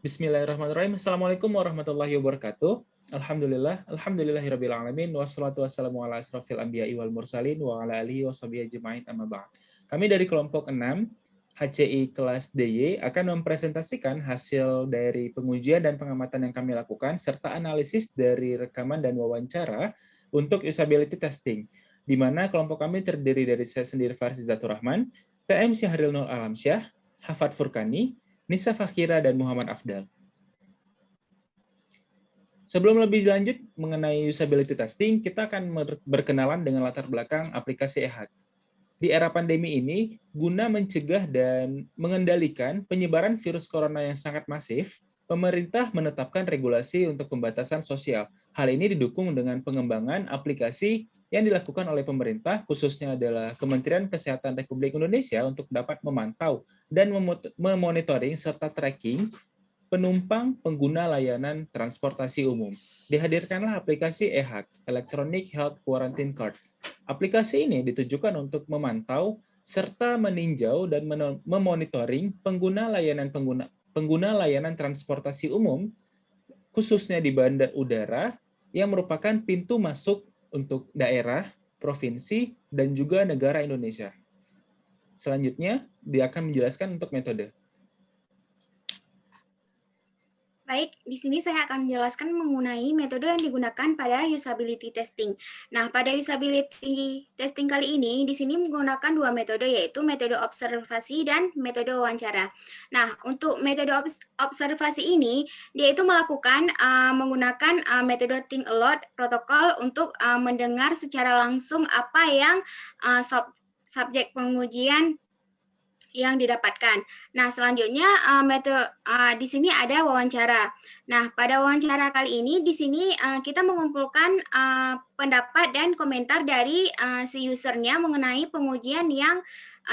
Bismillahirrahmanirrahim. Assalamualaikum warahmatullahi wabarakatuh. Alhamdulillahirabbil alamin wassalatu wassalamu ala asrofil anbiya'i wal mursalin wa ala alihi washabihi ajmain amma ba'd. Kami dari kelompok 6 HCI kelas DY akan mempresentasikan hasil dari pengujian dan pengamatan yang kami lakukan serta analisis dari rekaman dan wawancara untuk usability testing, di mana kelompok kami terdiri dari saya sendiri Farsi Zatur Rahman, TM Syahril Nur Alamsyah, Hafad Furkani, Nisa Fakhira, dan Muhammad Afdal. Sebelum lebih lanjut mengenai usability testing, kita akan berkenalan dengan latar belakang aplikasi eHAG. Di era pandemi ini, guna mencegah dan mengendalikan penyebaran virus corona yang sangat masif, pemerintah menetapkan regulasi untuk pembatasan sosial. Hal ini didukung dengan pengembangan aplikasi yang dilakukan oleh pemerintah, khususnya adalah Kementerian Kesehatan Republik Indonesia untuk dapat memantau dan memonitoring serta tracking penumpang pengguna layanan transportasi umum. Dihadirkanlah aplikasi eHAG, Electronic Health Quarantine Card. Aplikasi ini ditujukan untuk memantau serta meninjau dan memonitoring pengguna layanan transportasi umum, khususnya di bandar udara, yang merupakan pintu masuk untuk daerah, provinsi, dan juga negara Indonesia. Selanjutnya, dia akan menjelaskan untuk metode. Baik, di sini saya akan menjelaskan mengenai metode yang digunakan pada usability testing. Nah, pada usability testing kali ini, di sini menggunakan dua metode, yaitu metode observasi dan metode wawancara. Nah, untuk metode observasi ini, dia itu melakukan menggunakan metode think aloud protokol untuk mendengar secara langsung apa yang subjek pengujian yang didapatkan. Nah, selanjutnya di sini ada wawancara. Nah, pada wawancara kali ini di sini kita mengumpulkan pendapat dan komentar dari si usernya mengenai pengujian yang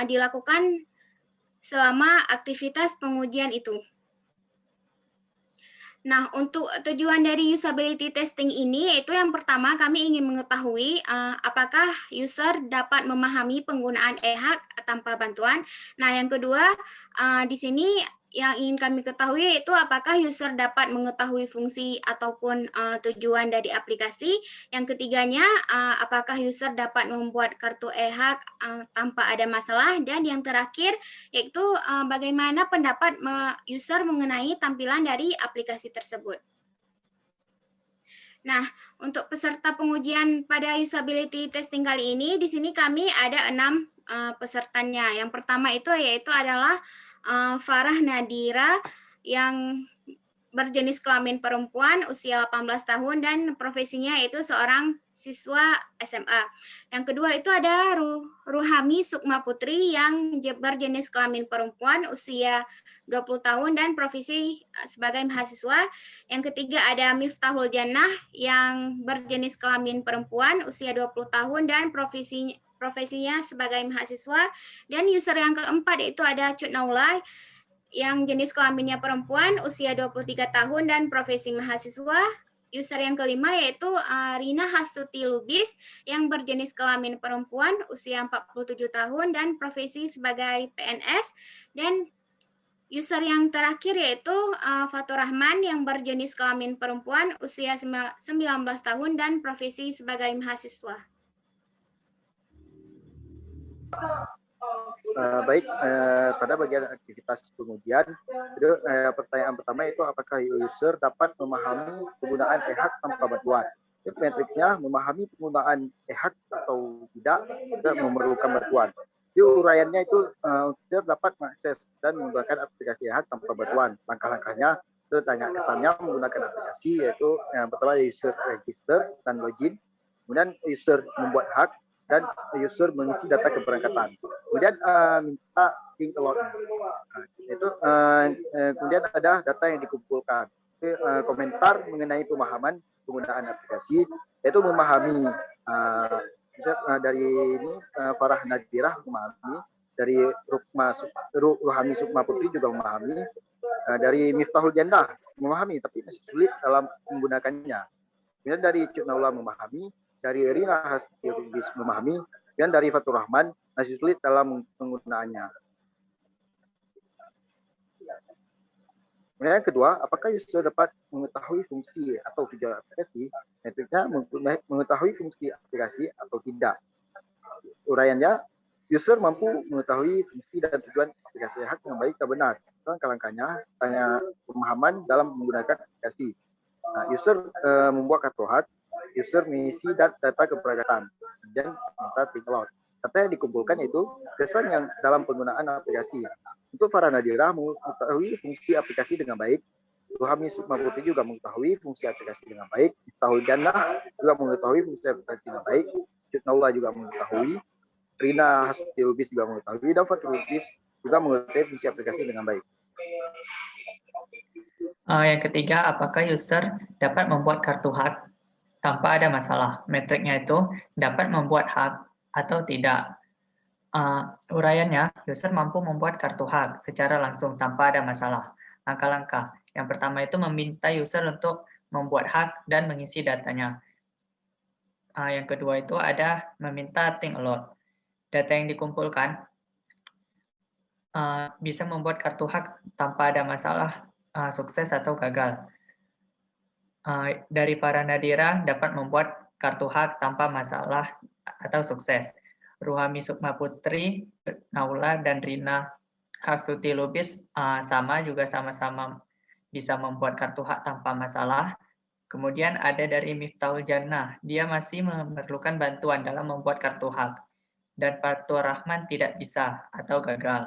dilakukan selama aktivitas pengujian itu. Nah, untuk tujuan dari usability testing ini, yaitu yang pertama kami ingin mengetahui apakah user dapat memahami penggunaan eHAG tanpa bantuan. Nah, yang kedua, di sini yang ingin kami ketahui yaitu apakah user dapat mengetahui fungsi ataupun tujuan dari aplikasi. Yang ketiganya, apakah user dapat membuat kartu eHAG tanpa ada masalah. Dan yang terakhir, yaitu bagaimana pendapat user mengenai tampilan dari aplikasi tersebut. Nah, untuk peserta pengujian pada usability testing kali ini, di sini kami ada 6 pesertanya. Yang pertama itu yaitu adalah Farah Nadira yang berjenis kelamin perempuan, usia 18 tahun, dan profesinya yaitu seorang siswa SMA. Yang kedua itu ada Ruhami Sukma Putri yang berjenis kelamin perempuan, usia 20 tahun, dan profesi sebagai mahasiswa. Yang ketiga ada Miftahul Jannah yang berjenis kelamin perempuan, usia 20 tahun, dan profesinya sebagai mahasiswa. Dan user yang keempat itu ada Cut Naulai yang jenis kelaminnya perempuan, usia 23 tahun, dan profesi mahasiswa. User yang kelima yaitu Rina Hastuti Lubis yang berjenis kelamin perempuan, usia 47 tahun, dan profesi sebagai PNS. Dan user yang terakhir yaitu Fatur Rahman yang berjenis kelamin perempuan, usia 19 tahun, dan profesi sebagai mahasiswa. Baik, pada bagian aktivitas pengujian, pertanyaan pertama itu apakah user dapat memahami penggunaan eHAG tanpa bantuan. Matriksnya memahami penggunaan eHAG atau tidak memerlukan bantuan. Di uraiannya itu user dapat mengakses dan menggunakan aplikasi eHAG tanpa bantuan. Langkah-langkahnya itu tanya kesannya menggunakan aplikasi, yaitu yang pertama user register dan login, kemudian user membuat hak, dan user mengisi data keberangkatan. Kemudian minta think aloud. Kemudian ada data yang dikumpulkan. Komentar mengenai pemahaman penggunaan aplikasi, yaitu memahami dari ini Farah Nadirah memahami, dari Ruhami Sukma Putri juga memahami, dari Miftahul Jannah memahami tapi masih sulit dalam menggunakannya. Kemudian dari Cut Naula memahami, dari Rina Hastirbis memahami, dan dari Fatur Rahman masih sulit dalam penggunaannya. Kemudian yang kedua, apakah user dapat mengetahui fungsi atau tujuan aplikasi? Metriknya mengetahui fungsi aplikasi atau tidak. Uraiannya, user mampu mengetahui fungsi dan tujuan aplikasi e-hack yang baik dan benar. Langkah-langkahnya tanya pemahaman dalam menggunakan aplikasi. Nah, user membuat kartu hack, user mengisi data keberangkatan, dan minta think aloud. Data yang dikumpulkan itu kesan yang dalam penggunaan aplikasi. Untuk Farah Nadira mengetahui fungsi aplikasi dengan baik, Ruhami Sukma Putri juga mengetahui fungsi aplikasi dengan baik, Tahul Jannah juga mengetahui fungsi aplikasi dengan baik, Cutnaullah juga mengetahui, Rina Hasuti Lubis juga mengetahui, dan Fatul Lubis juga mengetahui fungsi aplikasi dengan baik. Yang ketiga, apakah user dapat membuat kartu hak tanpa ada masalah? Metriknya itu dapat membuat hak atau tidak. Uraiannya, user mampu membuat kartu hak secara langsung tanpa ada masalah. Langkah-langkah. Yang pertama itu meminta user untuk membuat hak dan mengisi datanya. Yang kedua itu ada meminta think aloud. Data yang dikumpulkan bisa membuat kartu hak tanpa ada masalah, sukses atau gagal. Dari Farah Nadira dapat membuat kartu hak tanpa masalah atau sukses. Ruhami Sukma Putri, Naula, dan Rina Hasuti Lubis sama-sama bisa membuat kartu hak tanpa masalah. Kemudian ada dari Miftahul Jannah, dia masih memerlukan bantuan dalam membuat kartu hak. Dan Fatur Rahman tidak bisa atau gagal.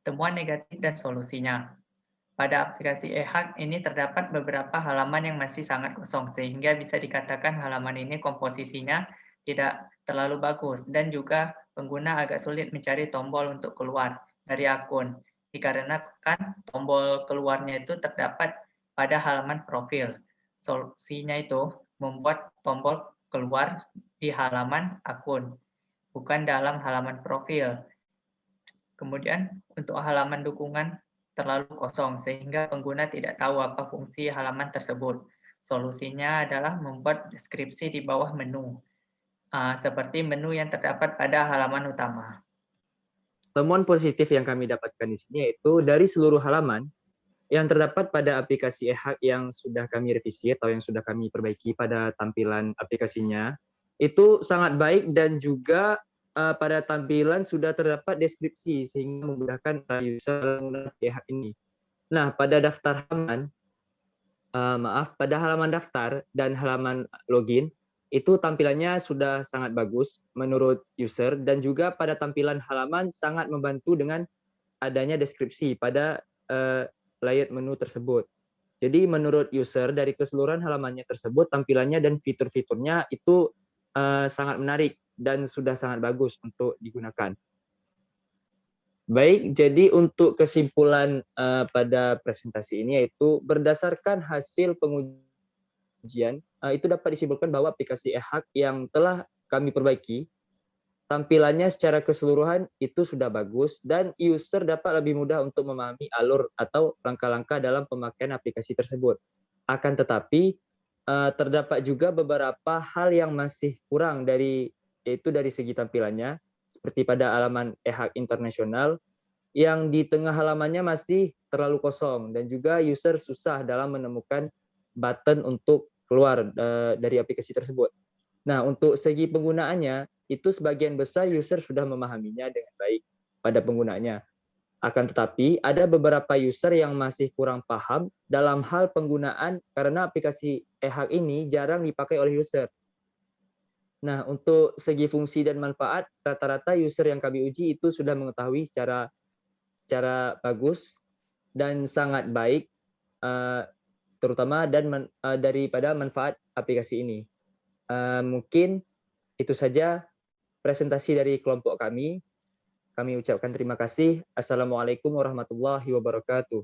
Temuan negatif dan solusinya. Pada aplikasi e-hack ini terdapat beberapa halaman yang masih sangat kosong, sehingga bisa dikatakan halaman ini komposisinya tidak terlalu bagus, dan juga pengguna agak sulit mencari tombol untuk keluar dari akun, dikarenakan tombol keluarnya itu terdapat pada halaman profil. Solusinya itu membuat tombol keluar di halaman akun, bukan dalam halaman profil. Kemudian untuk halaman dukungan terlalu kosong, sehingga pengguna tidak tahu apa fungsi halaman tersebut. Solusinya adalah membuat deskripsi di bawah menu, seperti menu yang terdapat pada halaman utama. Temuan positif yang kami dapatkan di sini yaitu dari seluruh halaman yang terdapat pada aplikasi e-hack yang sudah kami revisi atau yang sudah kami perbaiki pada tampilan aplikasinya, itu sangat baik, dan juga pada tampilan sudah terdapat deskripsi sehingga memudahkan user menggunakan e-hack ini. Nah, pada daftar halaman, pada halaman daftar dan halaman login, itu tampilannya sudah sangat bagus menurut user, dan juga pada tampilan halaman sangat membantu dengan adanya deskripsi pada layout menu tersebut. Jadi menurut user dari keseluruhan halamannya tersebut, tampilannya dan fitur-fiturnya itu sangat menarik dan sudah sangat bagus untuk digunakan. Baik, jadi untuk kesimpulan pada presentasi ini yaitu berdasarkan hasil pengujian, itu dapat disimpulkan bahwa aplikasi e-hack yang telah kami perbaiki, tampilannya secara keseluruhan itu sudah bagus, dan user dapat lebih mudah untuk memahami alur atau langkah-langkah dalam pemakaian aplikasi tersebut. Akan tetapi, terdapat juga beberapa hal yang masih kurang yaitu dari segi tampilannya, seperti pada halaman e-hack internasional, yang di tengah halamannya masih terlalu kosong, dan juga user susah dalam menemukan button untuk keluar dari aplikasi tersebut. Nah, untuk segi penggunaannya, itu sebagian besar user sudah memahaminya dengan baik pada penggunanya. Akan tetapi, ada beberapa user yang masih kurang paham dalam hal penggunaan karena aplikasi e-hack ini jarang dipakai oleh user. Nah, untuk segi fungsi dan manfaat, rata-rata user yang kami uji itu sudah mengetahui secara bagus dan sangat baik, terutama daripada manfaat aplikasi ini. Mungkin itu saja presentasi dari kelompok kami. Kami ucapkan terima kasih. Assalamualaikum warahmatullahi wabarakatuh.